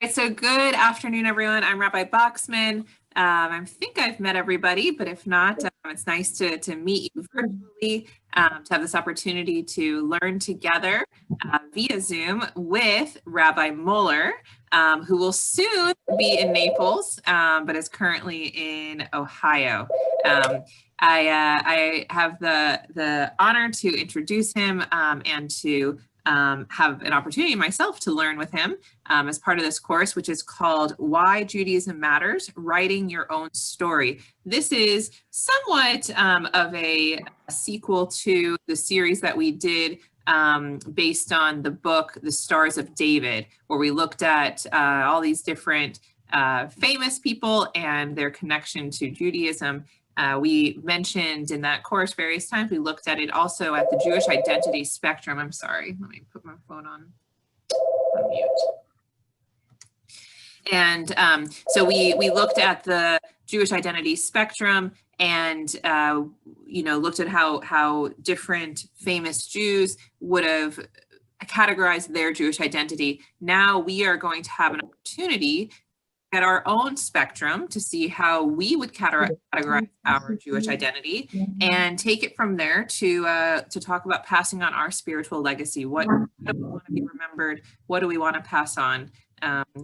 So good afternoon, everyone. I'm Rabbi Boxman. I think I've met everybody, but if not, it's nice to meet you virtually, to have this opportunity to learn together via Zoom with Rabbi Moeller, who will soon be in Naples, but is currently in Ohio. I have the honor to introduce him and to have an opportunity myself to learn with him as part of this course, which is called Why Judaism Matters, Writing Your Own Story. This is somewhat of a sequel to the series that we did based on the book, The Stars of David, where we looked at all these different famous people and their connection to Judaism. We mentioned in that course various times, we looked at it also at the Jewish identity spectrum. I'm sorry, let me put my phone on mute. And so we looked at the Jewish identity spectrum and, looked at how different famous Jews would have categorized their Jewish identity. Now we are going to have an opportunity at our own spectrum to see how we would categorize our Jewish identity and take it from there to talk about passing on our spiritual legacy. What do we want to be remembered? What do we want to pass on?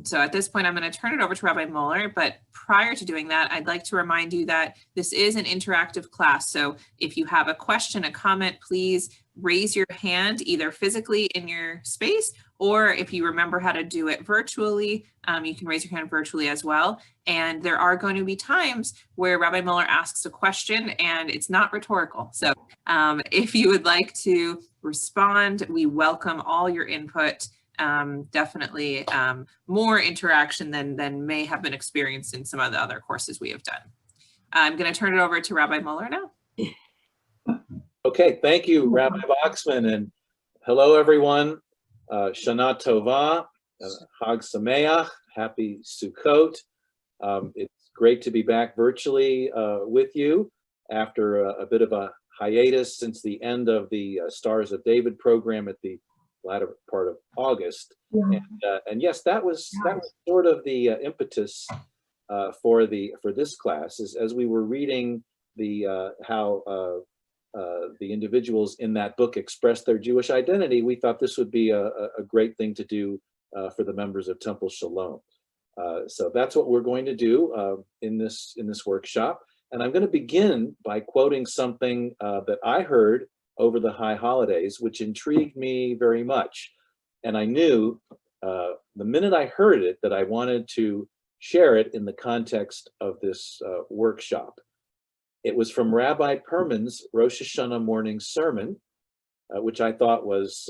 So at this point, I'm going to turn it over to Rabbi Moeller, but prior to doing that, I'd like to remind you that this is an interactive class. So if you have a question, a comment, please raise your hand either physically in your space, or if you remember how to do it virtually, you can raise your hand virtually as well. And there are going to be times where Rabbi Moeller asks a question and it's not rhetorical. So if you would like to respond, we welcome all your input. Definitely more interaction than may have been experienced in some of the other courses we have done. I'm going to turn it over to Rabbi Moeller now. Okay, thank you, Rabbi Boxman, and hello, everyone. Shana Tova, Hag Sameach, Happy Sukkot. It's great to be back virtually with you after a bit of a hiatus since the end of the Stars of David program at the latter part of August. And yes, that was sort of the impetus for this class, is as we were reading how the individuals in that book expressed their Jewish identity, we thought this would be a great thing to do for the members of Temple Shalom. So that's what we're going to do in this workshop. And I'm going to begin by quoting something that I heard over the high holidays, which intrigued me very much. And I knew the minute I heard it that I wanted to share it in the context of this workshop. It was from Rabbi Perman's Rosh Hashanah morning sermon, which I thought was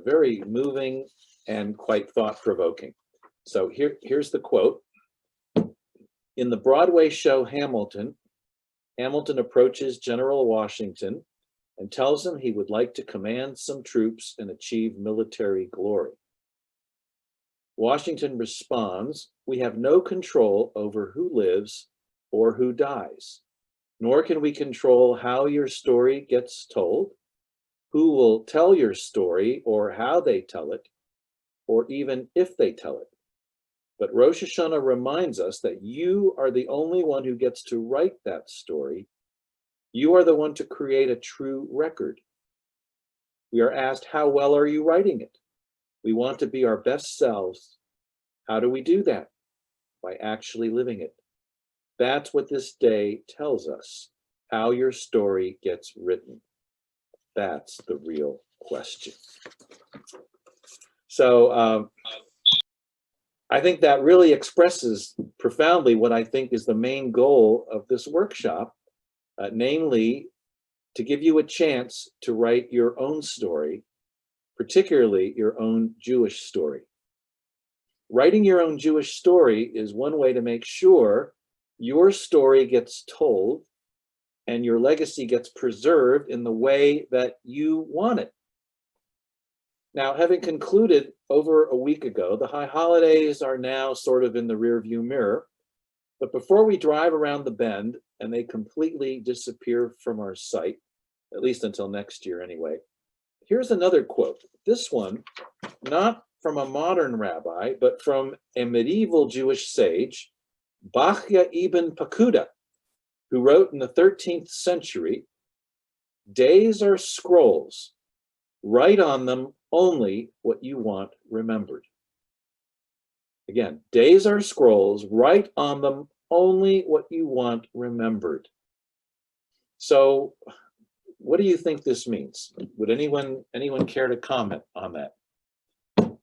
very moving and quite thought-provoking. So here's the quote. In the Broadway show Hamilton, Hamilton approaches General Washington and tells him he would like to command some troops and achieve military glory. Washington responds, "We have no control over who lives or who dies. Nor can we control how your story gets told, who will tell your story or how they tell it, or even if they tell it. But Rosh Hashanah reminds us that you are the only one who gets to write that story. You are the one to create a true record. We are asked, how well are you writing it? We want to be our best selves. How do we do that? By actually living it. That's what this day tells us, how your story gets written. That's the real question." So I think that really expresses profoundly what I think is the main goal of this workshop, namely to give you a chance to write your own story, particularly your own Jewish story. Writing your own Jewish story is one way to make sure your story gets told and your legacy gets preserved in the way that you want it. Now, having concluded over a week ago, the high holidays are now sort of in the rearview mirror. But before we drive around the bend and they completely disappear from our sight, at least until next year anyway, here's another quote. This one, not from a modern rabbi, but from a medieval Jewish sage, Bachya ibn Pakuda, who wrote in the 13th century, "Days are scrolls. Write on them only what you want remembered." Again, days are scrolls. Write on them only what you want remembered. So what do you think this means? Would anyone care to comment on that?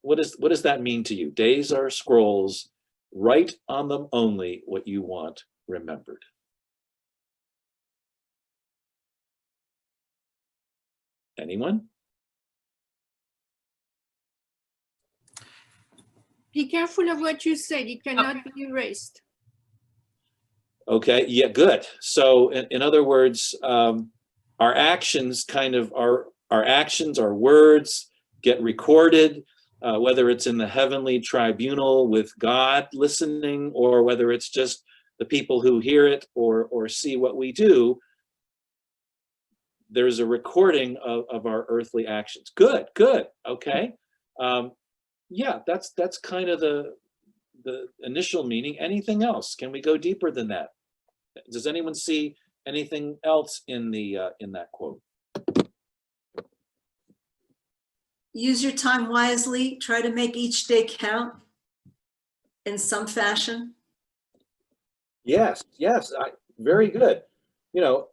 What does that mean to you? Days are scrolls. Write on them only what you want remembered. Anyone? Be careful of what you said. It cannot be erased. Okay, yeah, good. So in other words, our actions our actions, our words get recorded, whether it's in the heavenly tribunal with God listening, or whether it's just the people who hear it or see what we do. There's a recording of our earthly actions. Good, okay. Yeah, that's kind of the initial meaning. Anything else? Can we go deeper than that? Does anyone see anything else in that quote? Use your time wisely. Try to make each day count in some fashion. Yes, very good. You know,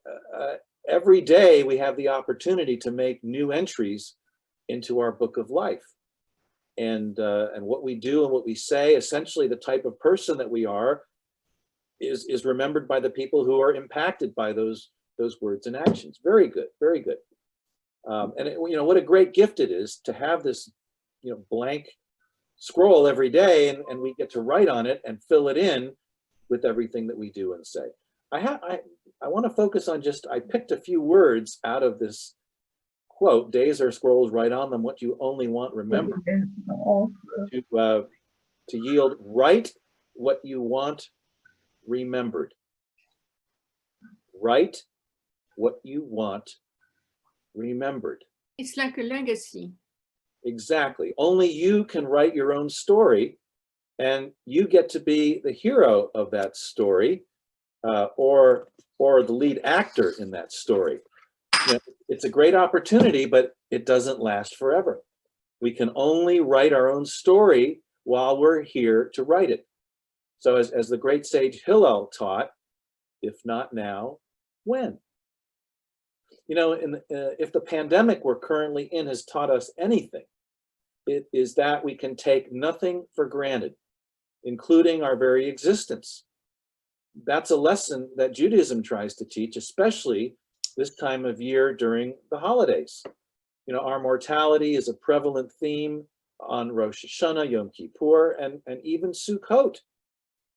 every day we have the opportunity to make new entries into our book of life. And what we do and what we say, essentially the type of person that we are, is remembered by the people who are impacted by those words and actions. Very good, very good. And you know, what a great gift it is to have this, you know, blank scroll every day, and we get to write on it and fill it in with everything that we do and say. I want to focus on I picked a few words out of this quote, "Days are scrolls, write on them what you only want remembered," to yield, write what you want remembered. Write what you want remembered. It's like a legacy. Exactly. Only you can write your own story, and you get to be the hero of that story, or the lead actor in that story. You know, it's a great opportunity, but it doesn't last forever. We can only write our own story while we're here to write it. So as the great sage Hillel taught, if not now, when? You know, if the pandemic we're currently in has taught us anything, it is that we can take nothing for granted, including our very existence. That's a lesson that Judaism tries to teach, especially this time of year during the holidays. You know, our mortality is a prevalent theme on Rosh Hashanah, Yom Kippur, and even Sukkot.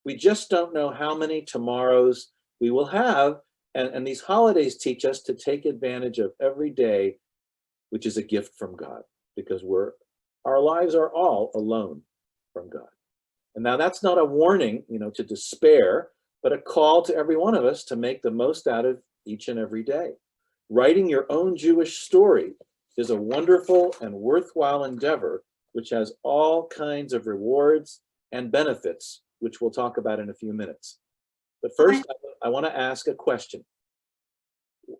We just don't know how many tomorrows we will have, and these holidays teach us to take advantage of every day, which is a gift from God, because our lives are all a loan from God. And now that's not a warning, you know, to despair, but a call to every one of us to make the most out of each and every day. Writing your own Jewish story is a wonderful and worthwhile endeavor, which has all kinds of rewards and benefits, which we'll talk about in a few minutes. But first, I want to ask a question.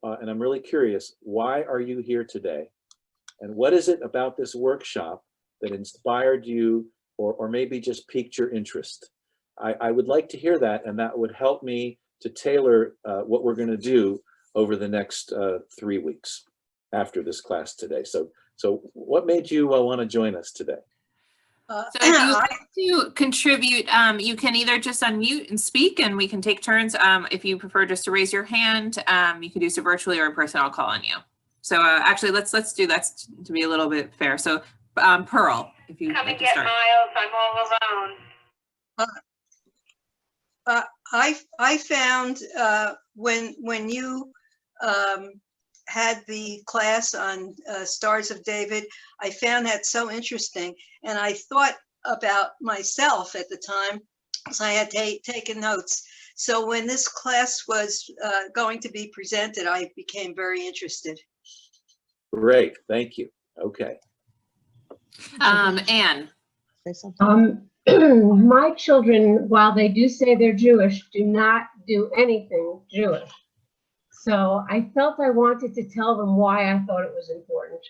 And I'm really curious, why are you here today? And what is it about this workshop that inspired you, or maybe just piqued your interest? I would like to hear that, and that would help me to tailor what we're going to do over the next 3 weeks after this class today. So what made you want to join us today? So if you would like to contribute, you can either just unmute and speak, and we can take turns. If you prefer just to raise your hand, you can do so virtually, or in person, I'll call on you. So actually, let's do that to be a little bit fair. So Pearl, if you come like and to get start. Miles, I'm all alone. I found when you had the class on Stars of David, I found that so interesting, and I thought about myself at the time, so I had taken notes. So when this class was going to be presented, I became very interested. Great, thank you. Okay. Anne. say something? My children, while they do say they're Jewish, do not do anything Jewish. So I felt I wanted to tell them why I thought it was important.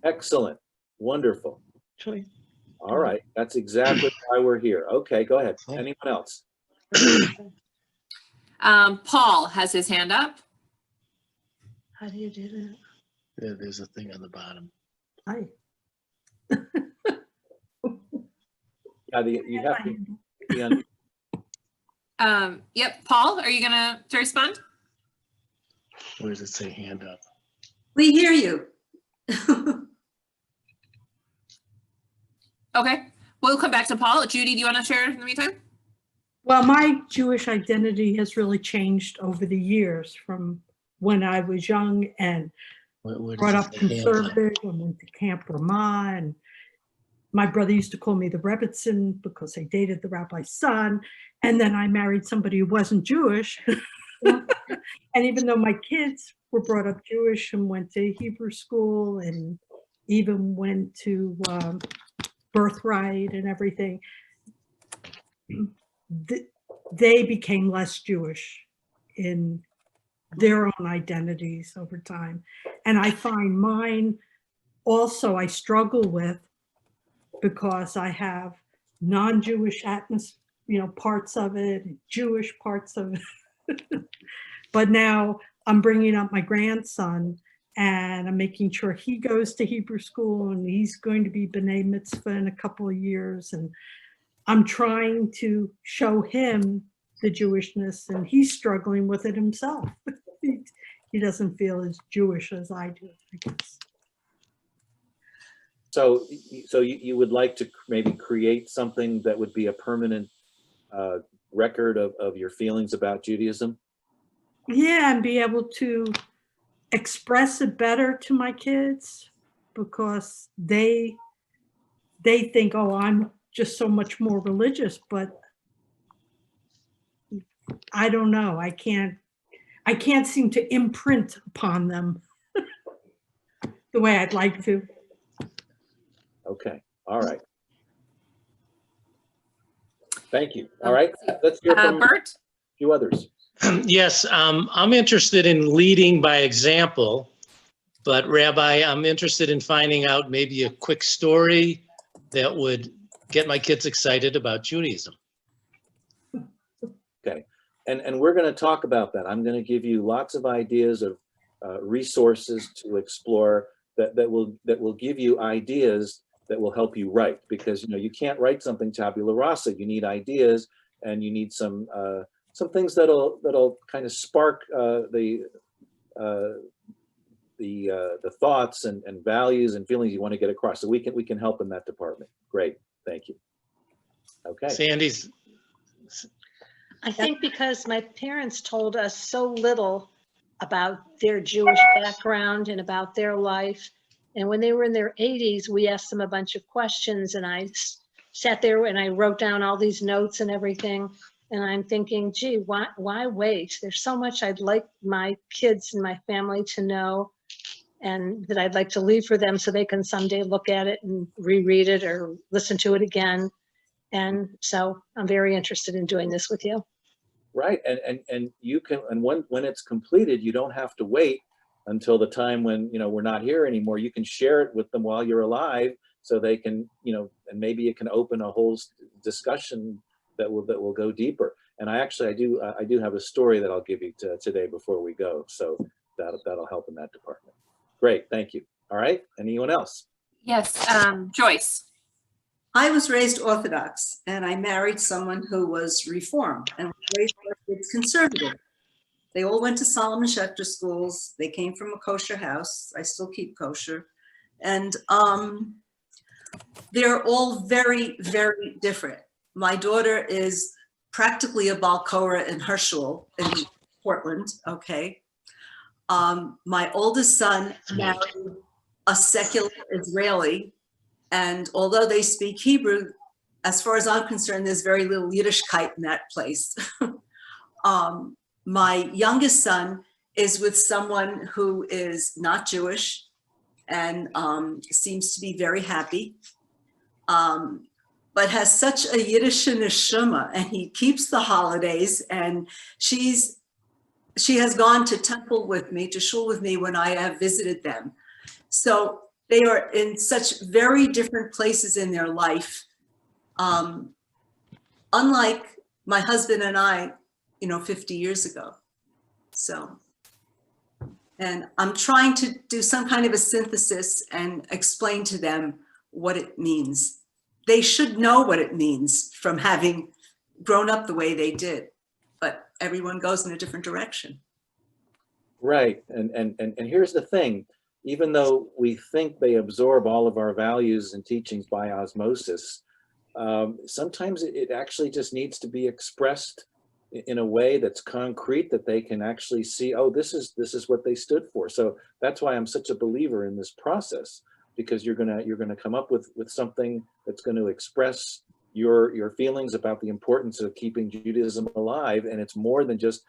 Excellent. Wonderful. Actually, All right. That's exactly why we're here. Okay, go ahead. Anyone else? Paul has his hand up. how do you do that? Yeah, there's a thing on the bottom. Hi. Yeah, you have to be on. Yep, Paul, are you gonna respond? Where does it say hand up? We hear you. Okay, we'll come back to Paul. Judy, do you want to share in the meantime? Well, my Jewish identity has really changed over the years from when I was young and Where brought does up it say hand up? conservative and went to Camp Ramah. And my brother used to call me the Rebbitzin because I dated the rabbi's son. And then I married somebody who wasn't Jewish. And even though my kids were brought up Jewish and went to Hebrew school and even went to Birthright and everything, they became less Jewish in their own identities over time. And I find mine also I struggle with because I have non-Jewish parts of it, Jewish parts of it. But now I'm bringing up my grandson and I'm making sure he goes to Hebrew school and he's going to be B'nai Mitzvah in a couple of years. And I'm trying to show him the Jewishness and he's struggling with it himself. He doesn't feel as Jewish as I do, I guess. So you would like to maybe create something that would be a permanent record of your feelings about Judaism? Yeah, and be able to express it better to my kids because they think, oh, I'm just so much more religious, but I don't know. I can't seem to imprint upon them the way I'd like to. Okay. All right. Thank you. All right. Let's hear from a Bert? few others. Yes, I'm interested in leading by example, but Rabbi, I'm interested in finding out maybe a quick story that would get my kids excited about Judaism. Okay. And we're going to talk about that. I'm going to give you lots of ideas of resources to explore that will give you ideas that will help you write, because you can't write something tabula rasa. You need ideas and you need some things that'll kind of spark the thoughts and values and feelings you want to get across. So we can help in that department. Great, thank you. Okay. Sandy's. I think because my parents told us so little about their Jewish background and about their life. And when they were in their 80s, we asked them a bunch of questions and I sat there and I wrote down all these notes and everything. And I'm thinking, gee, why wait? There's so much I'd like my kids and my family to know and that I'd like to leave for them so they can someday look at it and reread it or listen to it again. And so I'm very interested in doing this with you. Right, and you can, and when it's completed, you don't have to wait until the time when we're not here anymore. You can share it with them while you're alive, so they can and maybe it can open a whole discussion that will go deeper. And I do have a story that I'll give you today before we go, so that'll help in that department. Great, thank you. All right, anyone else? Yes, Joyce. I was raised Orthodox and I married someone who was Reformed and raised our kids conservative. They all went to Solomon Schechter schools. They came from a kosher house. I still keep kosher. And they're all very, very different. My daughter is practically a Baal Korah in her shul in Portland, okay? My oldest son married a secular Israeli. And although they speak Hebrew, as far as I'm concerned, there's very little Yiddishkeit in that place. My youngest son is with someone who is not Jewish and seems to be very happy. but has such a Yiddish neshama, and he keeps the holidays, and she has gone to temple with me, to shul with me when I have visited them. So they are in such very different places in their life. Unlike my husband and I, 50 years ago. So, and I'm trying to do some kind of a synthesis and explain to them what it means. They should know what it means from having grown up the way they did, but everyone goes in a different direction. Right, and here's the thing, even though we think they absorb all of our values and teachings by osmosis, sometimes it actually just needs to be expressed in a way that's concrete, that they can actually see, oh, this is what they stood for. So that's why I'm such a believer in this process, because you're gonna come up with something that's going to express your feelings about the importance of keeping Judaism alive, and it's more than just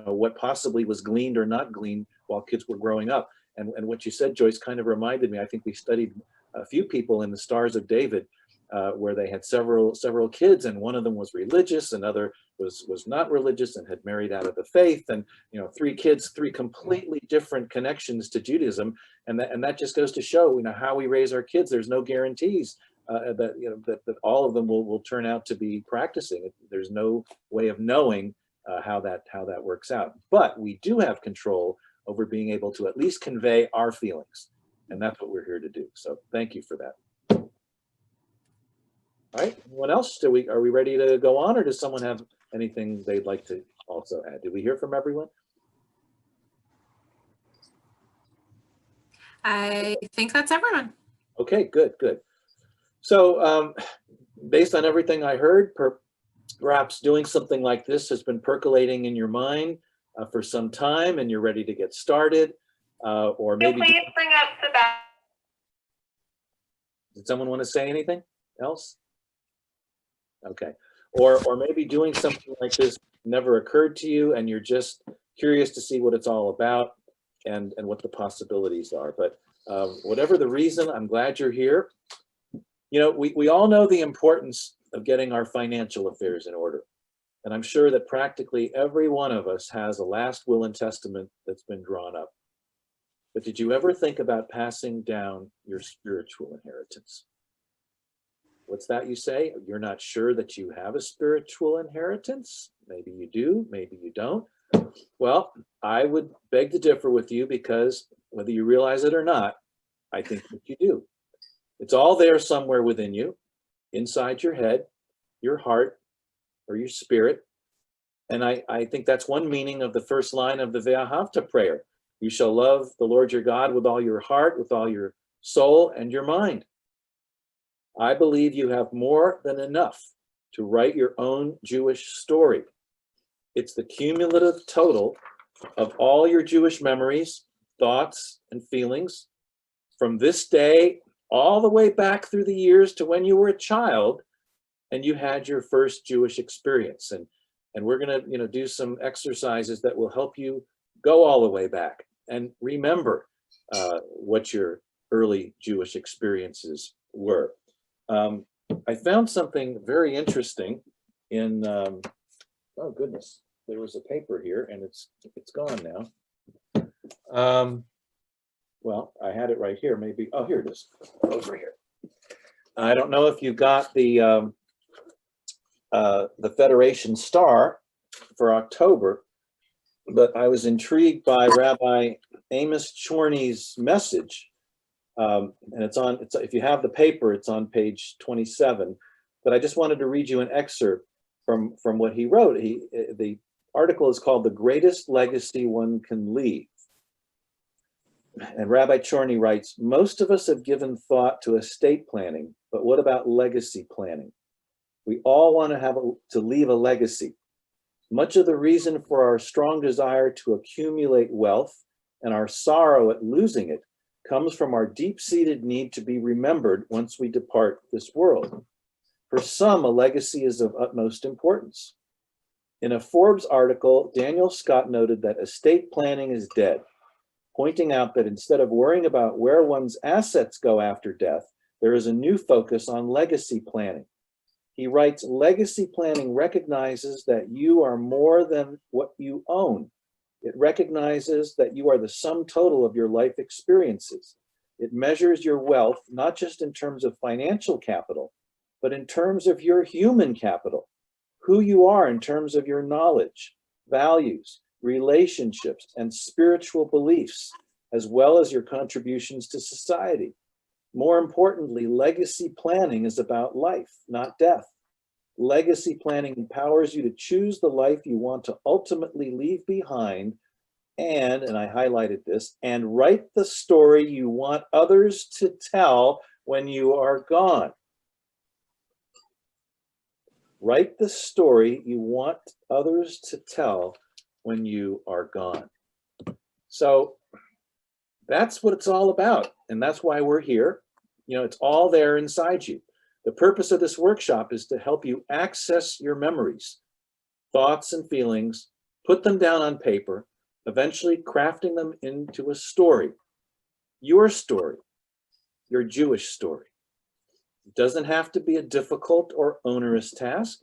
what possibly was gleaned or not gleaned while kids were growing up. And what you said, Joyce, kind of reminded me. I think we studied a few people in the Stars of David, where they had several kids, and one of them was religious, another was not religious and had married out of the faith, and three kids, three completely different connections to Judaism, and that just goes to show how we raise our kids. There's no guarantees that all of them will turn out to be practicing. There's no way of knowing how that works out, but we do have control over being able to at least convey our feelings, and that's what we're here to do. So thank you for that. All right, anyone else? Are we ready to go on, or does someone have anything they'd like to also add? Did we hear from everyone? I think that's everyone. Okay, good. So based on everything I heard, perhaps doing something like this has been percolating in your mind for some time, and you're ready to get started, or maybe. Please bring up the back. Did someone want to say anything else? Okay, or maybe doing something like this never occurred to you, and you're just curious to see what it's all about and what the possibilities are. But whatever the reason, I'm glad you're here. We all know the importance of getting our financial affairs in order. And I'm sure that practically every one of us has a last will and testament that's been drawn up. But did you ever think about passing down your spiritual inheritance? What's that you say? You're not sure that you have a spiritual inheritance? Maybe you do, maybe you don't. Well, I would beg to differ with you, because whether you realize it or not, I think that you do. It's all there somewhere within you, inside your head, your heart, or your spirit. And I think that's one meaning of the first line of the Ve'ahavta prayer. You shall love the Lord your God with all your heart, with all your soul, and your mind. I believe you have more than enough to write your own Jewish story. It's the cumulative total of all your Jewish memories, thoughts, and feelings from this day all the way back through the years to when you were a child and you had your first Jewish experience. And we're going to do some exercises that will help you go all the way back and remember what your early Jewish experiences were. I found something very interesting in, oh goodness, there was a paper here and it's gone now. Well, I had it right here, maybe, oh, here it is, over here. I don't know if you got the Federation Star for October, but I was intrigued by Rabbi Amos Chorney's message. And if you have the paper, it's on page 27, but I just wanted to read you an excerpt from what he wrote. The article is called "The Greatest Legacy One Can Leave." And Rabbi Chorney writes, most of us have given thought to estate planning, but what about legacy planning? We all want to leave a legacy. Much of the reason for our strong desire to accumulate wealth and our sorrow at losing it comes from our deep-seated need to be remembered once we depart this world. For some, a legacy is of utmost importance. In a Forbes article, Daniel Scott noted that estate planning is dead, pointing out that instead of worrying about where one's assets go after death, there is a new focus on legacy planning. He writes, legacy planning recognizes that you are more than what you own. It recognizes that you are the sum total of your life experiences. It measures your wealth, not just in terms of financial capital, but in terms of your human capital, who you are in terms of your knowledge, values, relationships, and spiritual beliefs, as well as your contributions to society. More importantly, legacy planning is about life, not death. Legacy planning empowers you to choose the life you want to ultimately leave behind, and I highlighted this, and write the story you want others to tell when you are gone. Write the story you want others to tell when you are gone. So that's what it's all about. And that's why we're here. You know, it's all there inside you. The purpose of this workshop is to help you access your memories, thoughts and feelings, put them down on paper, eventually crafting them into a story, your Jewish story. It doesn't have to be a difficult or onerous task.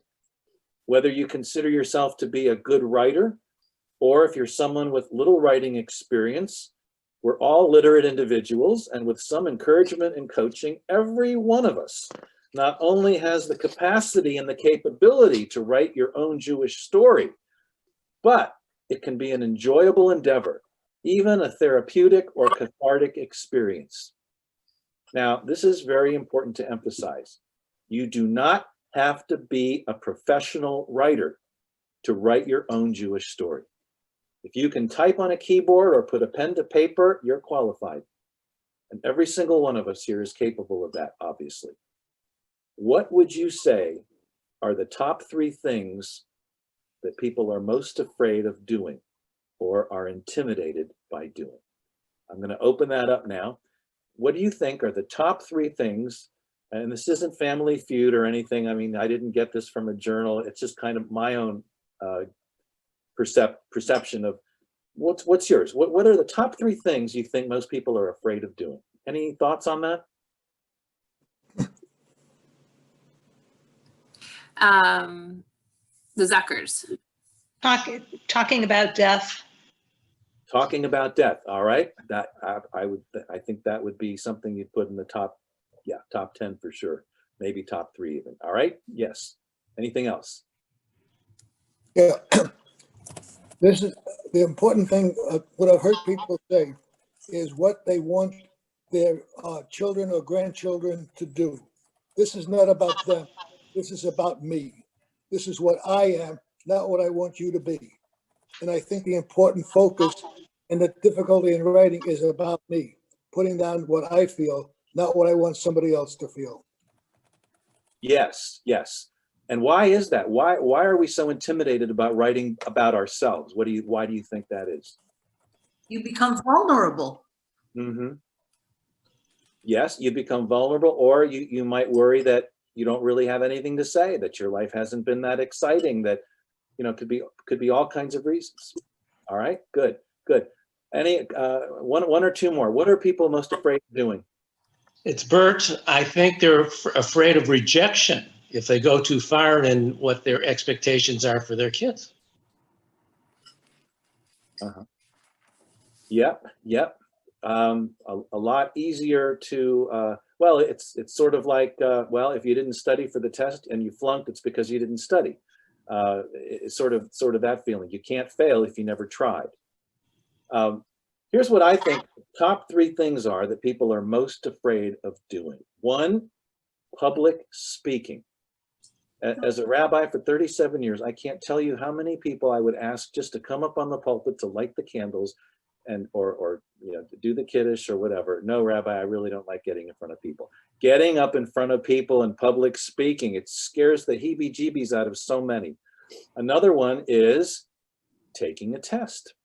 Whether you consider yourself to be a good writer, or if you're someone with little writing experience, we're all literate individuals, and with some encouragement and coaching, every one of us not only has the capacity and the capability to write your own Jewish story, but it can be an enjoyable endeavor, even a therapeutic or cathartic experience. Now, this is very important to emphasize. You do not have to be a professional writer to write your own Jewish story. If you can type on a keyboard or put a pen to paper, you're qualified. And every single one of us here is capable of that, obviously. What would you say are the top 3 things that people are most afraid of doing or are intimidated by doing? I'm going to open that up now. What do you think are the top 3 things? And this isn't Family Feud or anything. I mean, I didn't get this from a journal. It's just kind of my own perception of what's yours. What are the top 3 things you think most people are afraid of doing? Any thoughts on that? The Zuckers. Talking about death. Talking about death. All right. That I think that would be something you'd put in the top 10 for sure. Maybe top 3 even. All right. Yes. Anything else? Yeah. This is the important thing. What I've heard people say is what they want their children or grandchildren to do. This is not about them. This is about me. This is what I am, not what I want you to be. And I think the important focus and the difficulty in writing is about me, putting down what I feel, not what I want somebody else to feel. Yes, yes. And why is that? Why are we so intimidated about writing about ourselves? Why do you think that is? You become vulnerable. Mm-hmm. Yes, you become vulnerable, or you might worry that you don't really have anything to say, that your life hasn't been that exciting, that, you know, could be all kinds of reasons. All right, good. Any one or 2 more. What are people most afraid of doing? It's Bert. I think they're afraid of rejection if they go too far in what their expectations are for their kids. Uh-huh. Yep. A lot easier to, well, it's sort of like, well, if you didn't study for the test and you flunked, it's because you didn't study. It's sort of that feeling. You can't fail if you never tried. Here's what I think the top 3 things are that people are most afraid of doing. 1, public speaking. As a rabbi for 37 years, I can't tell you how many people I would ask just to come up on the pulpit to light the candles and or you know, to do the kiddush or whatever. No, Rabbi, I really don't like getting in front of people. Getting up in front of people and public speaking, it scares the heebie-jeebies out of so many. Another one is taking a test.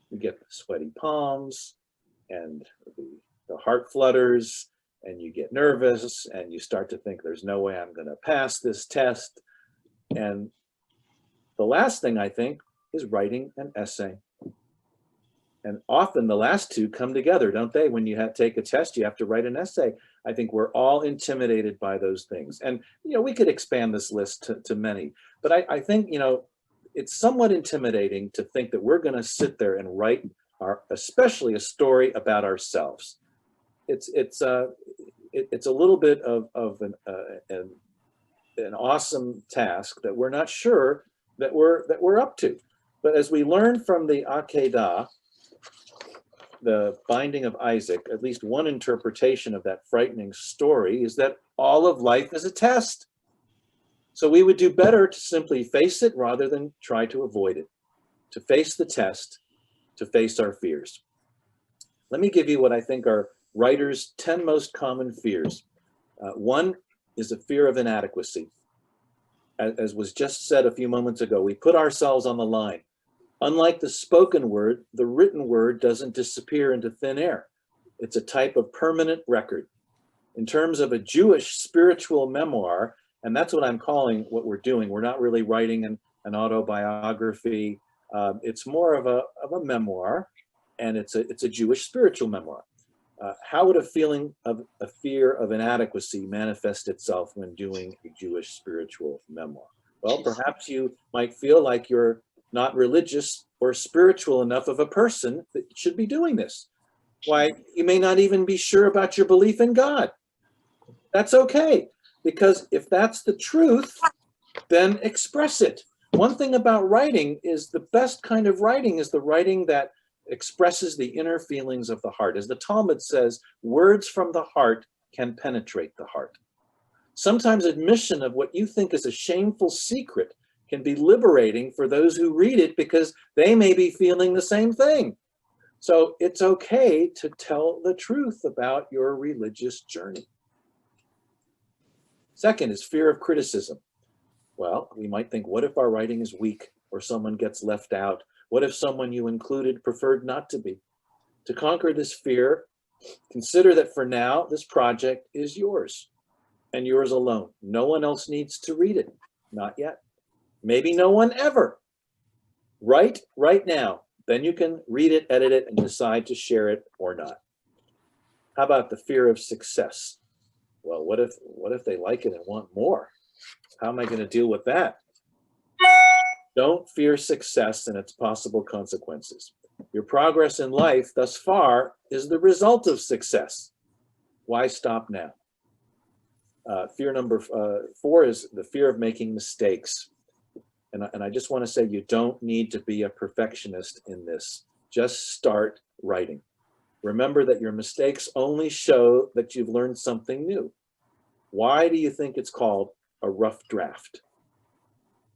You get the sweaty palms and the heart flutters, and you get nervous and you start to think there's no way I'm going to pass this test. And the last thing I think is writing an essay. And often the last 2 come together, don't they? When you take a test, you have to write an essay. I think we're all intimidated by those things. And, we could expand this list to many, but I think, it's somewhat intimidating to think that we're going to sit there and write especially a story about ourselves. It's a little bit of an awesome task that we're not sure that we're up to. But as we learn from the Akedah, the binding of Isaac, at least one interpretation of that frightening story is that all of life is a test. So we would do better to simply face it rather than try to avoid it, to face the test, to face our fears. Let me give you what I think are writers' 10 most common fears. One is a fear of inadequacy. As was just said a few moments ago, we put ourselves on the line. Unlike the spoken word, the written word doesn't disappear into thin air. It's a type of permanent record. In terms of a Jewish spiritual memoir, and that's what I'm calling what we're doing. We're not really writing an autobiography. It's more of a memoir, and it's a Jewish spiritual memoir. How would a feeling of a fear of inadequacy manifest itself when doing a Jewish spiritual memoir? Well, perhaps you might feel like you're not religious or spiritual enough of a person that should be doing this. Why, you may not even be sure about your belief in God. That's okay, because if that's the truth, then express it. One thing about writing is the best kind of writing is the writing that expresses the inner feelings of the heart. As the Talmud says, words from the heart can penetrate the heart. Sometimes admission of what you think is a shameful secret can be liberating for those who read it because they may be feeling the same thing. So it's okay to tell the truth about your religious journey. Second is fear of criticism. Well, we might think, what if our writing is weak or someone gets left out? What if someone you included preferred not to be? To conquer this fear, consider that for now, this project is yours and yours alone. No one else needs to read it. Not yet. Maybe no one ever. Write right now. Then you can read it, edit it, and decide to share it or not. How about the fear of success? Well, what if they like it and want more? How am I going to deal with that? Don't fear success and its possible consequences. Your progress in life thus far is the result of success. Why stop now? Fear number 4 is the fear of making mistakes. And I just want to say you don't need to be a perfectionist in this. Just start writing. Remember that your mistakes only show that you've learned something new. Why do you think it's called a rough draft?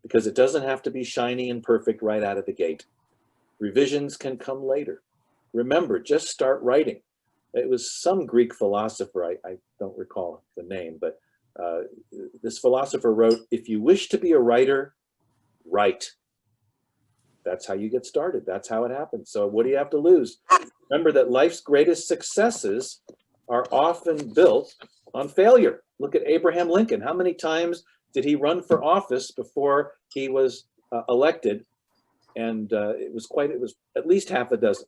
Because it doesn't have to be shiny and perfect right out of the gate. Revisions can come later. Remember, just start writing. It was some Greek philosopher, I don't recall the name, but this philosopher wrote, if you wish to be a writer, write. That's how you get started. That's how it happens. So what do you have to lose? Remember that life's greatest successes are often built on failure. Look at Abraham Lincoln. How many times did he run for office before he was elected? And it was at least half a dozen.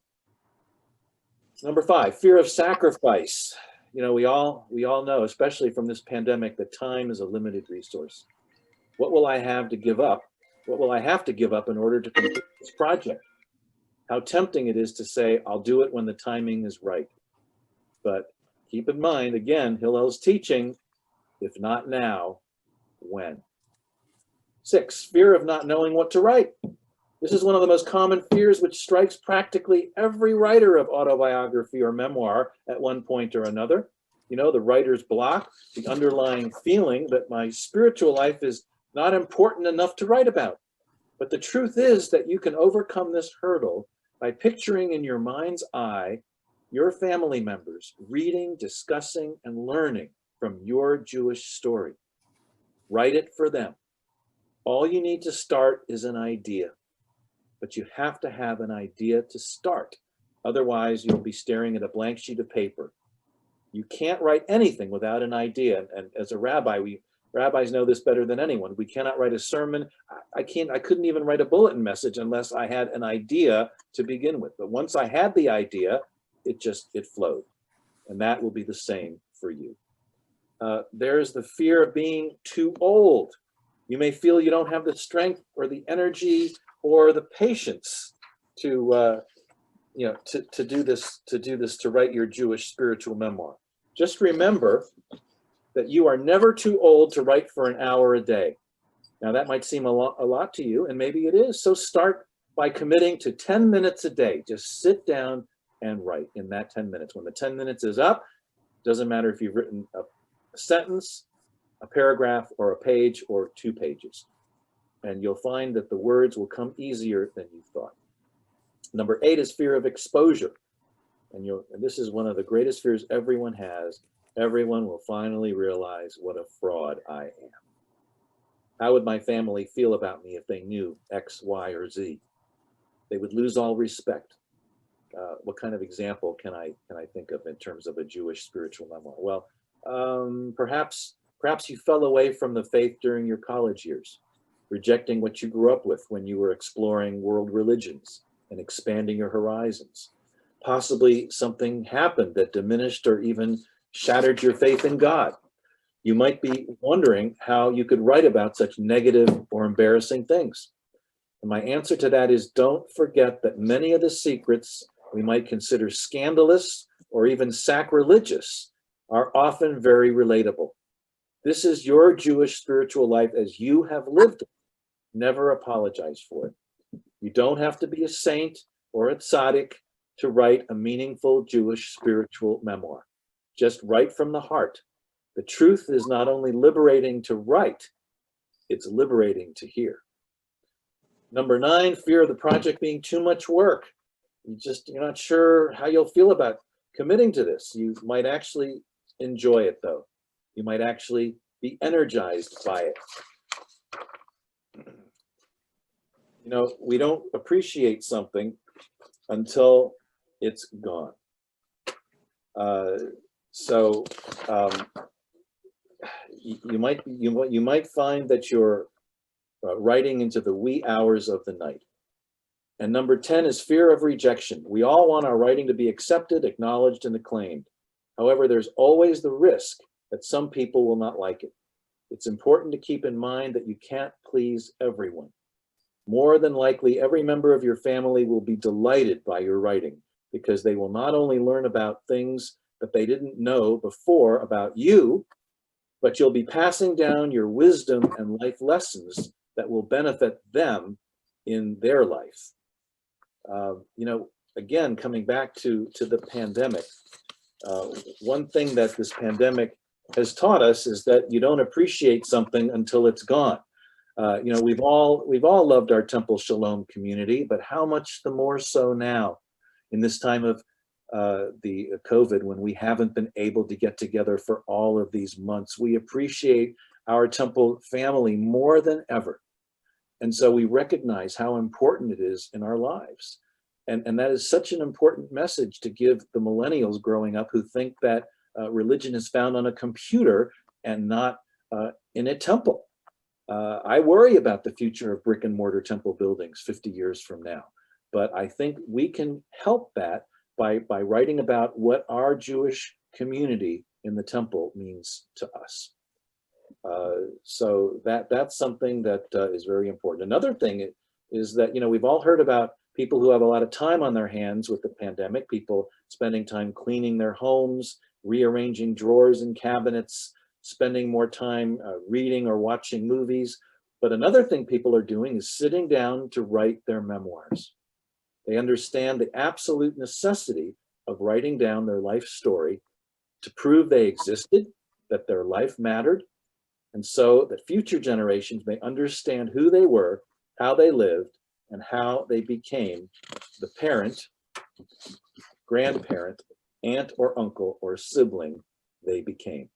Number 5, fear of sacrifice. We all know, especially from this pandemic, that time is a limited resource. What will I have to give up? What will I have to give up in order to complete this project? How tempting it is to say, I'll do it when the timing is right. But keep in mind, again, Hillel's teaching, if not now, when? 6, fear of not knowing what to write. This is one of the most common fears which strikes practically every writer of autobiography or memoir at one point or another. The writer's block, the underlying feeling that my spiritual life is not important enough to write about. But the truth is that you can overcome this hurdle by picturing in your mind's eye your family members reading, discussing, and learning from your Jewish story. Write it for them. All you need to start is an idea, but you have to have an idea to start. Otherwise, you'll be staring at a blank sheet of paper. You can't write anything without an idea. And as a rabbi, rabbis know this better than anyone. We cannot write a sermon. I couldn't even write a bulletin message unless I had an idea to begin with. But once I had the idea, it flowed. And that will be the same for you. There's the fear of being too old. You may feel you don't have the strength or the energy or the patience to do this, to write your Jewish spiritual memoir. Just remember that you are never too old to write for an hour a day. Now that might seem a lot to you, and maybe it is. So start by committing to 10 minutes a day. Just sit down and write in that 10 minutes. When the 10 minutes is up, doesn't matter if you've written a sentence, a paragraph, or a page, or 2 pages. And you'll find that the words will come easier than you thought. Number 8 is fear of exposure. And this is one of the greatest fears everyone has. Everyone will finally realize what a fraud I am. How would my family feel about me if they knew X, Y, or Z? They would lose all respect. What kind of example can I think of in terms of a Jewish spiritual memoir? Well, perhaps you fell away from the faith during your college years, rejecting what you grew up with when you were exploring world religions and expanding your horizons. Possibly something happened that diminished or even shattered your faith in God. You might be wondering how you could write about such negative or embarrassing things. And my answer to that is, don't forget that many of the secrets we might consider scandalous or even sacrilegious are often very relatable. This is your Jewish spiritual life as you have lived it. Never apologize for it. You don't have to be a saint or a tzaddik to write a meaningful Jewish spiritual memoir. Just write from the heart. The truth is not only liberating to write, it's liberating to hear. Number 9, fear of the project being too much work. You're not sure how you'll feel about committing to this. You might actually enjoy it though. You might actually be energized by it. You know, we don't appreciate something until it's gone. You might find that you're writing into the wee hours of the night. And number 10 is fear of rejection. We all want our writing to be accepted, acknowledged, and acclaimed. However, there's always the risk that some people will not like it. It's important to keep in mind that you can't please everyone. More than likely, every member of your family will be delighted by your writing because they will not only learn about things that they didn't know before about you, but you'll be passing down your wisdom and life lessons that will benefit them in their life. Again, coming back to the pandemic, one thing that this pandemic has taught us is that you don't appreciate something until it's gone. We've all loved our Temple Shalom community, but how much the more so now in this time of the COVID, when we haven't been able to get together for all of these months. We appreciate our Temple family more than ever. And so we recognize how important it is in our lives. And that is such an important message to give the millennials growing up who think that religion is found on a computer and not in a temple. I worry about the future of brick and mortar temple buildings 50 years from now. But I think we can help that by writing about what our Jewish community in the temple means to us. So that's something that is very important. Another thing is that, we've all heard about people who have a lot of time on their hands with the pandemic, people spending time cleaning their homes, rearranging drawers and cabinets, spending more time reading or watching movies. But another thing people are doing is sitting down to write their memoirs. They understand the absolute necessity of writing down their life story to prove they existed, that their life mattered, and so that future generations may understand who they were, how they lived, and how they became the parent, grandparent, aunt or uncle or sibling they became.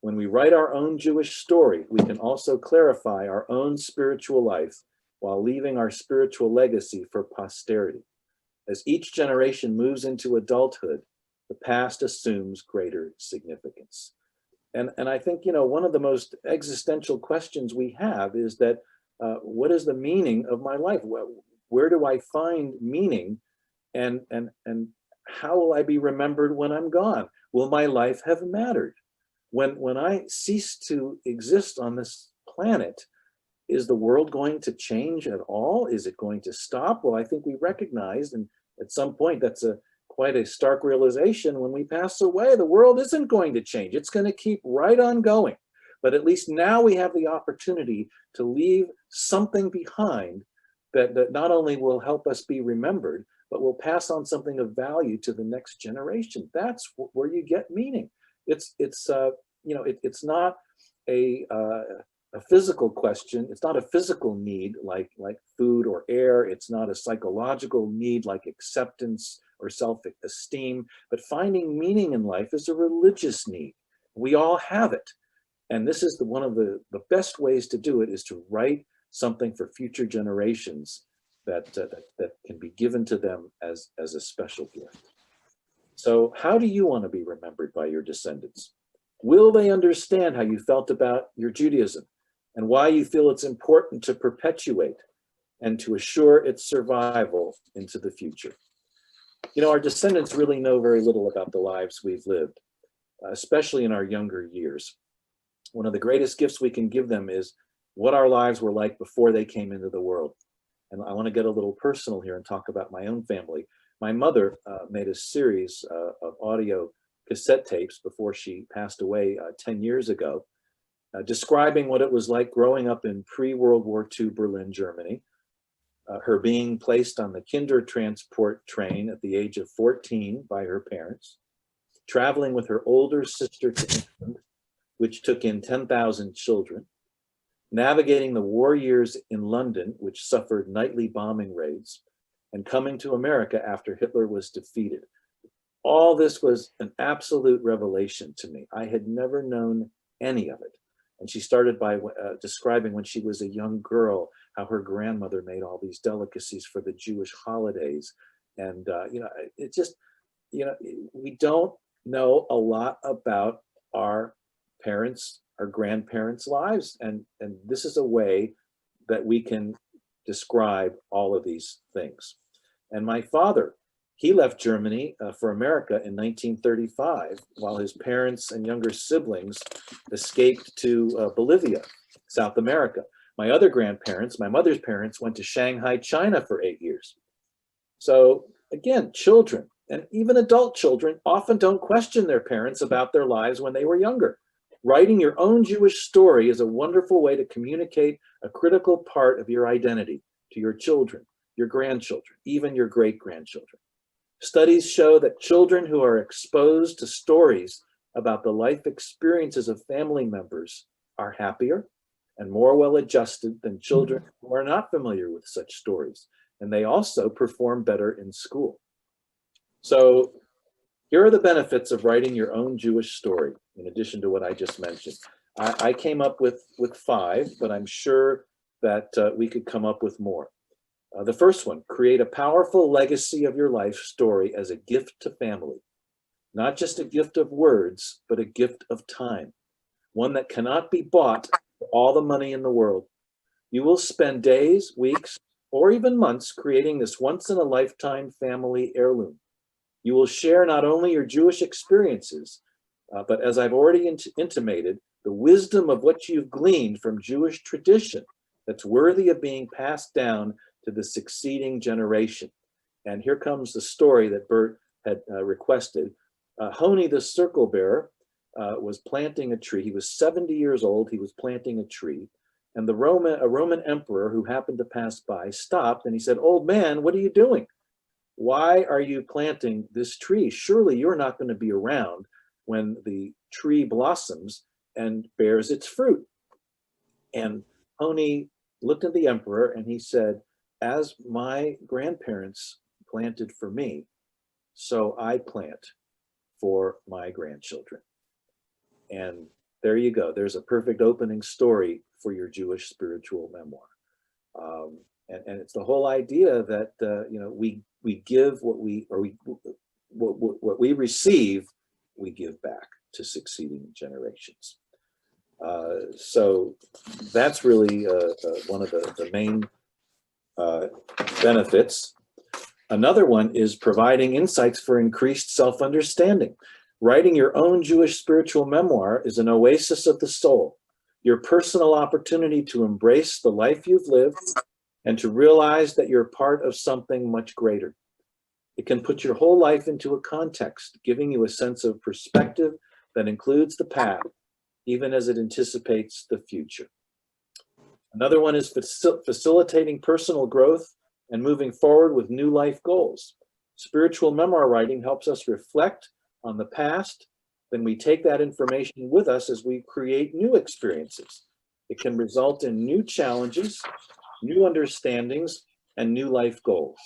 When we write our own Jewish story, we can also clarify our own spiritual life while leaving our spiritual legacy for posterity. As each generation moves into adulthood, the past assumes greater significance. And I think, one of the most existential questions we have is that, what is the meaning of my life? Where do I find meaning? And how will I be remembered when I'm gone? Will my life have mattered? when I cease to exist on this planet, is the world going to change at all? Is it going to stop? Well, I think we recognize, and at some point that's quite a stark realization, when we pass away, the world isn't going to change. It's going to keep right on going. But at least now we have the opportunity to leave something behind that not only will help us be remembered, but will pass on something of value to the next generation. That's where you get meaning. It's not a physical question. It's not a physical need like food or air. It's not a psychological need like acceptance or self-esteem. But finding meaning in life is a religious need. We all have it. And this is one of the best ways to do it, is to write something for future generations that can be given to them as a special gift. So how do you want to be remembered by your descendants? Will they understand how you felt about your Judaism and why you feel it's important to perpetuate and to assure its survival into the future? You know, our descendants really know very little about the lives we've lived, especially in our younger years. One of the greatest gifts we can give them is what our lives were like before they came into the world. And I want to get a little personal here and talk about my own family. My mother made a series of audio cassette tapes before she passed away 10 years ago, describing what it was like growing up in pre-World War II Berlin, Germany, her being placed on the Kindertransport train at the age of 14 by her parents, traveling with her older sister to England, which took in 10,000 children, navigating the war years in London, which suffered nightly bombing raids, and coming to America after Hitler was defeated. All this was an absolute revelation to me. I had never known any of it. And she started by describing when she was a young girl, how her grandmother made all these delicacies for the Jewish holidays. And, it just, we don't know a lot about our parents, our grandparents' lives. And this is a way that we can describe all of these things. And my father, he left Germany for America in 1935, while his parents and younger siblings escaped to Bolivia, South America. My other grandparents, my mother's parents, went to Shanghai, China for 8 years. So again, children, and even adult children, often don't question their parents about their lives when they were younger. Writing your own Jewish story is a wonderful way to communicate a critical part of your identity to your children, your grandchildren, even your great-grandchildren. Studies show that children who are exposed to stories about the life experiences of family members are happier and more well-adjusted than children who are not familiar with such stories. And they also perform better in school. So here are the benefits of writing your own Jewish story, in addition to what I just mentioned. I came up with 5, but I'm sure that we could come up with more. The first one, create a powerful legacy of your life story as a gift to family. Not just a gift of words, but a gift of time. One that cannot be bought for all the money in the world. You will spend days, weeks, or even months creating this once-in-a-lifetime family heirloom. You will share not only your Jewish experiences, but as I've already intimated, the wisdom of what you've gleaned from Jewish tradition that's worthy of being passed down to the succeeding generation. And here comes the story that Bert had requested. Honi, the circle bearer, was planting a tree. He was 70 years old. He was planting a tree. And a Roman emperor who happened to pass by stopped and he said, "Old man, what are you doing? Why are you planting this tree? Surely you're not going to be around when the tree blossoms and bears its fruit." And Honi looked at the emperor and he said, "As my grandparents planted for me, so I plant for my grandchildren." And there you go. There's a perfect opening story for your Jewish spiritual memoir. And it's the whole idea that we give what we receive, we give back to succeeding generations. So that's really one of the main benefits. Another one is providing insights for increased self-understanding. Writing your own Jewish spiritual memoir is an oasis of the soul, your personal opportunity to embrace the life you've lived and to realize that you're part of something much greater. It can put your whole life into a context, giving you a sense of perspective that includes the past, even as it anticipates the future. Another one is facilitating personal growth and moving forward with new life goals. Spiritual memoir writing helps us reflect on the past, then we take that information with us as we create new experiences. It can result in new challenges, new understandings, and new life goals.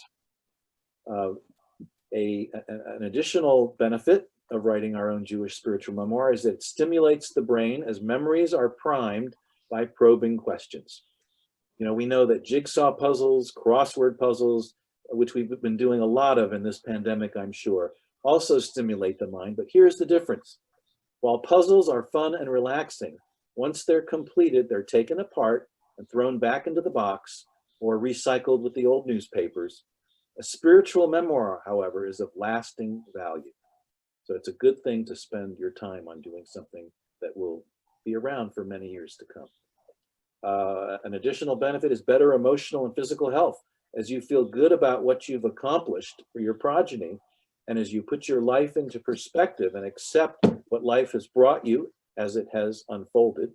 An additional benefit of writing our own Jewish spiritual memoir is that it stimulates the brain as memories are primed by probing questions. You know, we know that jigsaw puzzles, crossword puzzles, which we've been doing a lot of in this pandemic, I'm sure, also stimulate the mind. But here's the difference. While puzzles are fun and relaxing, once they're completed, they're taken apart and thrown back into the box or recycled with the old newspapers. A spiritual memoir, however, is of lasting value. So it's a good thing to spend your time on doing something that will be around for many years to come. An additional benefit is better emotional and physical health. As you feel good about what you've accomplished for your progeny, and as you put your life into perspective and accept what life has brought you as it has unfolded.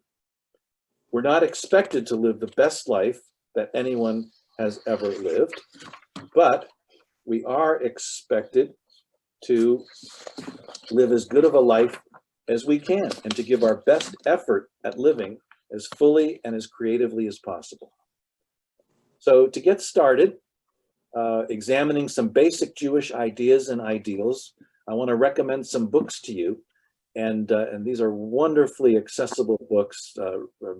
We're not expected to live the best life that anyone has ever lived, but we are expected to live as good of a life as we can and to give our best effort at living as fully and as creatively as possible. So to get started, examining some basic Jewish ideas and ideals, I want to recommend some books to you. And these are wonderfully accessible books,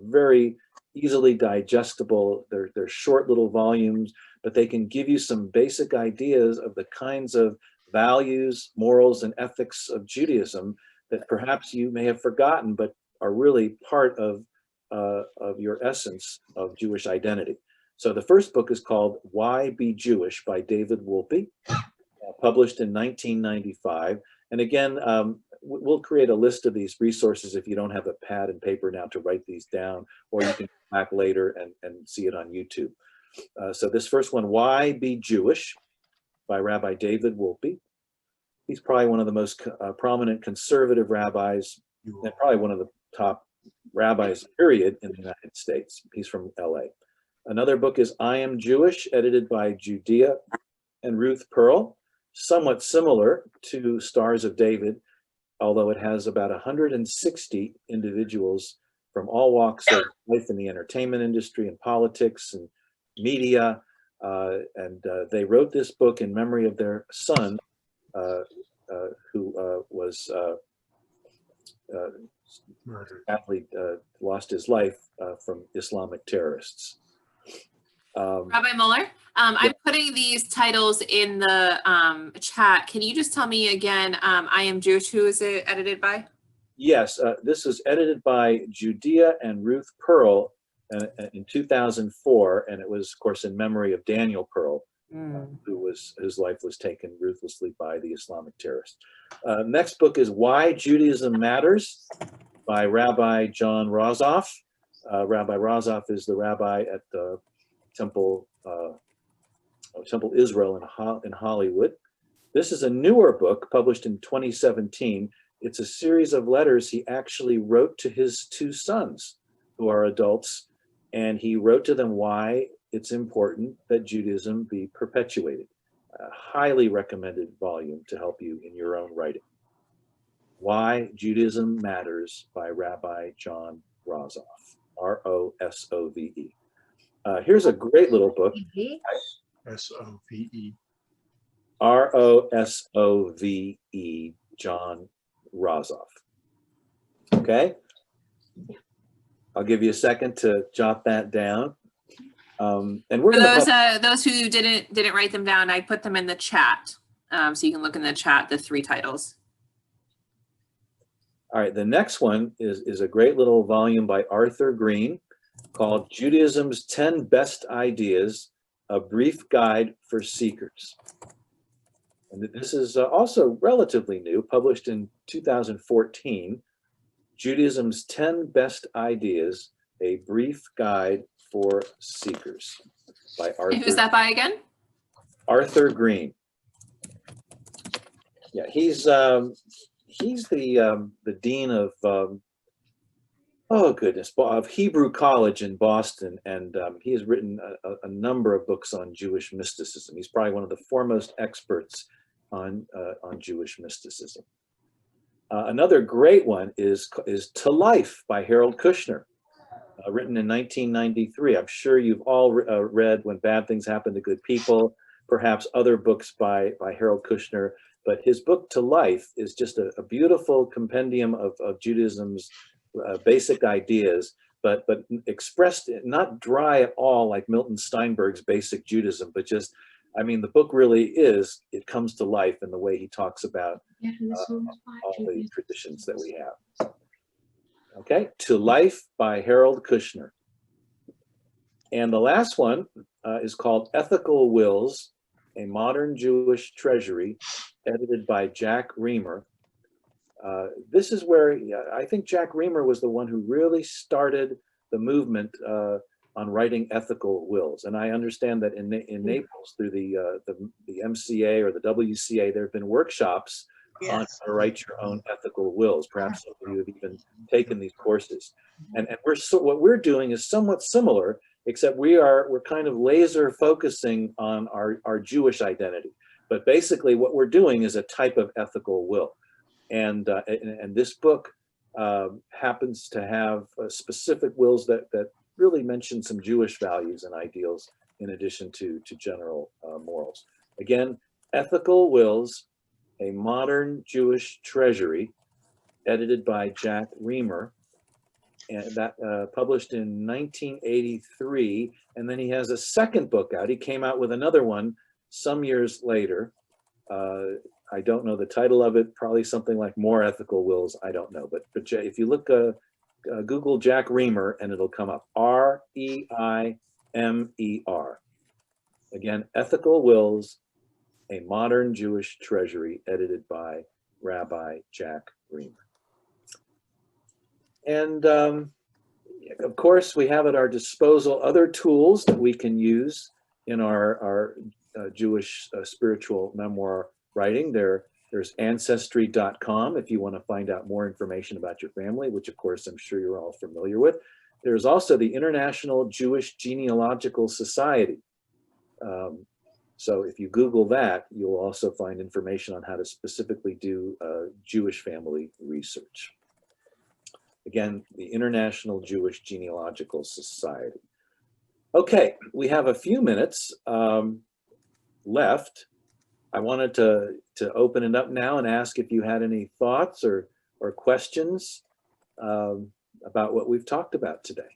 very easily digestible. They're short little volumes, but they can give you some basic ideas of the kinds of values, morals, and ethics of Judaism that perhaps you may have forgotten, but are really part of your essence of Jewish identity. So the first book is called Why Be Jewish by David Wolpe, published in 1995. And again, we'll create a list of these resources if you don't have a pad and paper now to write these down, or you can come back later and see it on YouTube. So this first one, Why Be Jewish by Rabbi David Wolpe. He's probably one of the most prominent conservative rabbis, and probably one of the top rabbis, period, in the United States. He's from LA. Another book is I Am Jewish, edited by Judea and Ruth Pearl, somewhat similar to Stars of David, although it has about 160 individuals from all walks of life in the entertainment industry and politics and media. They wrote this book in memory of their son, who was sadly lost his life from Islamic terrorists. Rabbi Mueller, I'm putting these titles in the chat. Can you just tell me again, I Am Jewish, who is it edited by? Yes, this is edited by Judea and Ruth Pearl in 2004, and it was, of course, in memory of Daniel Pearl, whose life was taken ruthlessly by the Islamic terrorists. Next book is Why Judaism Matters by Rabbi John Rozoff. Rabbi Rozoff is the rabbi at the Temple Israel in Hollywood. This is a newer book published in 2017. It's a series of letters he actually wrote to his two sons, who are adults, and he wrote to them why it's important that Judaism be perpetuated. A highly recommended volume to help you in your own writing. Why Judaism Matters by Rabbi John Rozoff, R-O-S-O-V-E. Here's a great little book. S-O-V-E. R-O-S-O-V-E, John Rozoff. Okay? I'll give you a second to jot that down. And we're For gonna those who didn't write them down, I put them in the chat. So you can look in the chat, the 3 titles. All right, the next one is a great little volume by Arthur Green called Judaism's 10 Best Ideas, a Brief Guide for Seekers. And this is also relatively new, published in 2014, Judaism's 10 Best Ideas, A Brief Guide for Seekers by Who's that by again? Arthur Green. Yeah, he's the dean of oh goodness, of Hebrew College in Boston, and he has written a number of books on Jewish mysticism. He's probably one of the foremost experts on Jewish mysticism. Another great one is To Life by Harold Kushner, written in 1993. I'm sure you've all read When Bad Things Happen to Good People, perhaps other books by Harold Kushner, but his book To Life is just a beautiful compendium of Judaism's basic ideas, but expressed not dry at all like Milton Steinberg's Basic Judaism, but just, I mean, the book really is, it comes to life in the way he talks about all the traditions that we have. Okay, To Life by Harold Kushner. And the last one is called Ethical Wills, A Modern Jewish Treasury, edited by Jack Reamer. This is where I think Jack Reamer was the one who really started the movement on writing ethical wills. And I understand that in Naples, through the MCA or the WCA, there have been workshops on how to write your own ethical wills. Perhaps some of you have even taken these courses. And what we're doing is somewhat similar, except we're kind of laser focusing on our Jewish identity. But basically what we're doing is a type of ethical will. And this book happens to have specific wills that really mention some Jewish values and ideals in addition to general morals. Again, Ethical Wills, A Modern Jewish Treasury, edited by Jack Reamer, and that published in 1983. And then he has a second book out. He came out with another one some years later. I don't know the title of it, probably something like More Ethical Wills, I don't know. But if you look, Google Jack Reamer and it'll come up, Reimer. Again, Ethical Wills, A Modern Jewish Treasury, edited by Rabbi Jack Reamer. And of course, we have at our disposal other tools that we can use in our Jewish spiritual memoir writing. There's Ancestry.com if you want to find out more information about your family, which of course I'm sure you're all familiar with. There's also the International Jewish Genealogical Society. So if you Google that, you'll also find information on how to specifically do Jewish family research. Again, the International Jewish Genealogical Society. Okay, we have a few minutes left. I wanted to open it up now and ask if you had any thoughts or questions about what we've talked about today.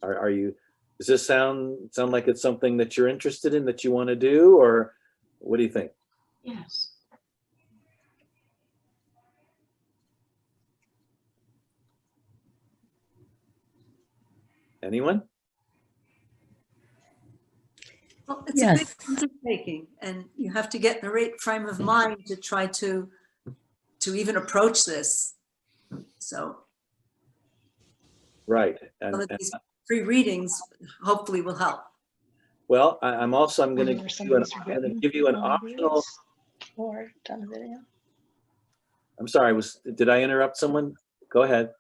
Does this sound like it's something that you're interested in, that you want to do, or what do you think? Yes. Anyone? Well, it's a big undertaking, and you have to get in the right frame of mind to try to even approach this. So, Right. some of these free readings hopefully will help. Well, I'm going to give you an optional. Or done a video. I'm sorry. Did I interrupt someone? Go ahead.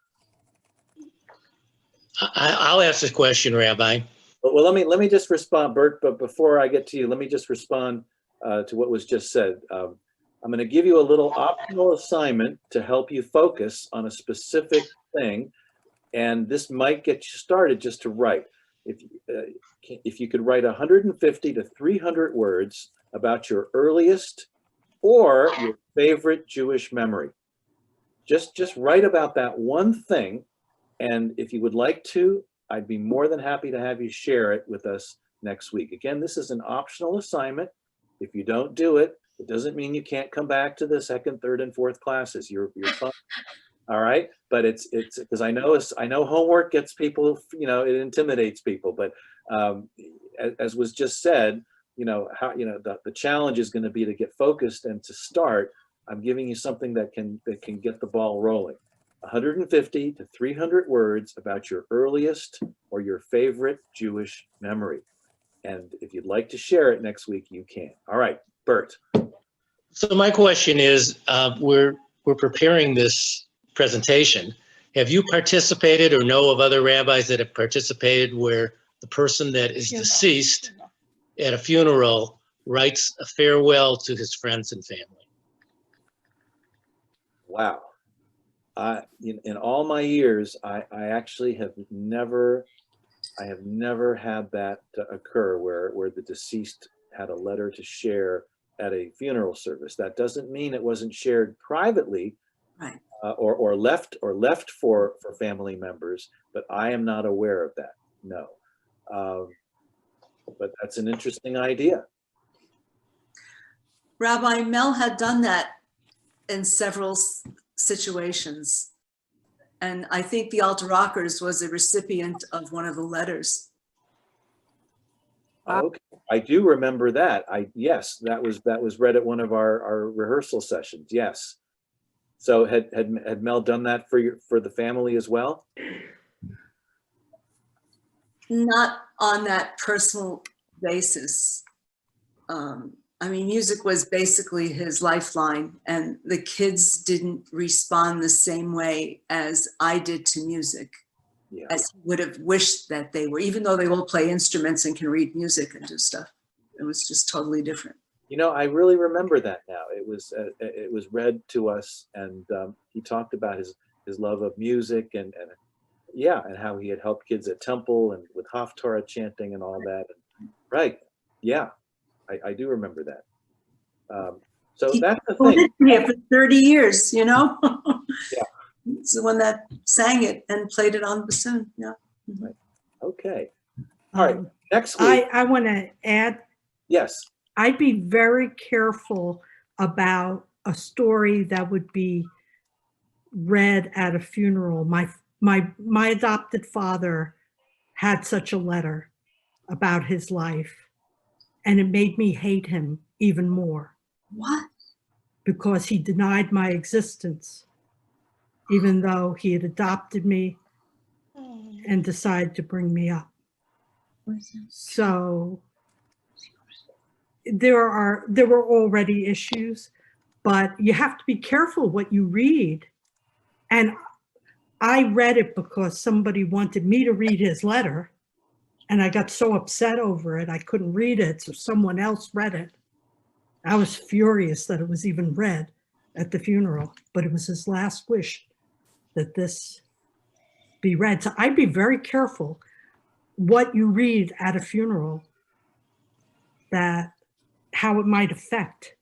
I'll ask a question, Rabbi. Well, let me just respond, Bert. But before I get to you, let me just respond to what was just said. I'm going to give you a little optional assignment to help you focus on a specific thing, and this might get you started just to write. If you could write 150 to 300 words about your earliest or your favorite Jewish memory, just write about that one thing. And if you would like to, I'd be more than happy to have you share it with us next week. Again, this is an optional assignment. If you don't do it, it doesn't mean you can't come back to the second, third, and fourth classes. You're fine. All right, but it's because I know homework gets people, it intimidates people. But as was just said, the challenge is going to be to get focused and to start. I'm giving you something that can get the ball rolling. 150 to 300 words about your earliest or your favorite Jewish memory. And if you'd like to share it next week, you can. All right, Bert. So my question is, we're preparing this presentation. Have you participated or know of other rabbis that have participated where the person that is deceased at a funeral writes a farewell to his friends and family? Wow. In all my years, I actually have never had that occur where the deceased had a letter to share at a funeral service. That doesn't mean it wasn't shared privately, Right. or left for family members, but I am not aware of that. No. But that's an interesting idea. Rabbi Mel had done that in several situations. And I think the Alter Rockers was a recipient of one of the letters. Okay, I do remember that. Yes, that was read at one of our rehearsal sessions. Yes. So had Mel done that for the family as well? Not on that personal basis. I mean, music was basically his lifeline, and the kids didn't respond the same way as I did to music, Yeah. as he would have wished that they were, even though they all play instruments and can read music and do stuff. It was just totally different. I really remember that now. It was read to us, and he talked about his love of music and how he had helped kids at temple and with Haftarah chanting and all that. Right. Yeah. I do remember that. So that's the He thing. lived here for 30 years, Yeah. He's the one that sang it and played it on the bassoon. Yeah. Right. Okay. All right. Next I, week. I want to add, Yes. I'd be very careful about a story that would be read at a funeral. My adopted father had such a letter about his life, and it made me hate him even more What? because he denied my existence, even though he had adopted me and decided to bring me up. So there were already issues, but you have to be careful what you read. And I read it because somebody wanted me to read his letter, and I got so upset over it I couldn't read it, so someone else read it. I was furious that it was even read at the funeral, but it was his last wish that this be read. So I'd be very careful what you read at a funeral, that how it might affect,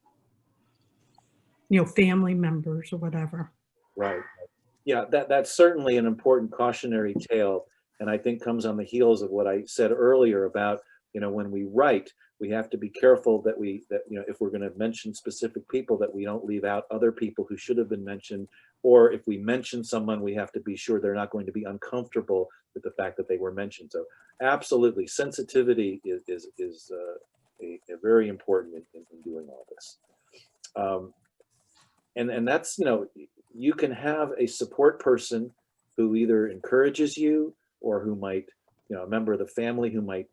family members or whatever. Right. Yeah, that's certainly an important cautionary tale, and I think comes on the heels of what I said earlier about, when we write, we have to be careful that if we're going to mention specific people, that we don't leave out other people who should have been mentioned, or if we mention someone, we have to be sure they're not going to be uncomfortable with the fact that they were mentioned. So absolutely, sensitivity is a very important in doing all this. And that's, you can have a support person who either encourages you or who might, a member of the family who might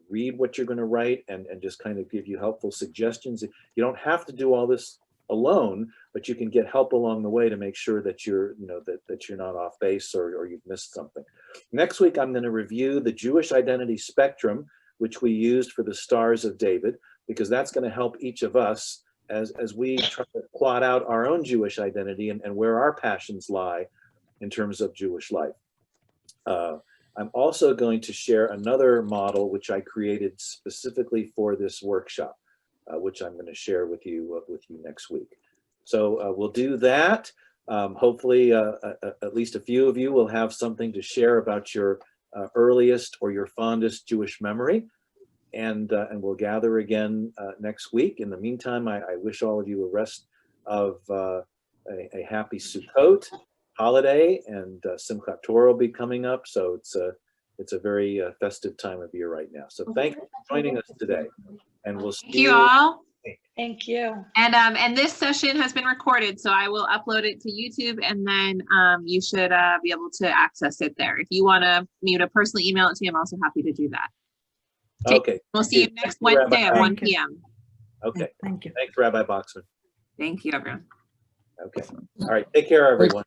read what you're going to write and just kind of give you helpful suggestions. You don't have to do all this alone, but you can get help along the way to make sure that you're, that you're not off base or you've missed something. Next week, I'm going to review the Jewish identity spectrum, which we used for the Stars of David, because that's going to help each of us as we try to plot out our own Jewish identity and where our passions lie in terms of Jewish life. I'm also going to share another model which I created specifically for this workshop, which I'm going to share with you next week. So we'll do that. Hopefully, at least a few of you will have something to share about your earliest or your fondest Jewish memory. And we'll gather again next week. In the meantime, I wish all of you a rest of a happy Sukkot holiday, and Simchat Torah will be coming up. So it's a very festive time of year right now. So thank you for joining us today. and we'll see Thank you all. Thank you. And this session has been recorded, so I will upload it to YouTube, and then you should be able to access it there. If you want me to personally email it to you, I'm also happy to do that. Okay. We'll see you next Thank you, Wednesday at Rabbi. 1 Thank you. p.m. Okay. Thank you. Thanks, Rabbi Boxman. Thank you, everyone. Okay. All right. Take care, everyone.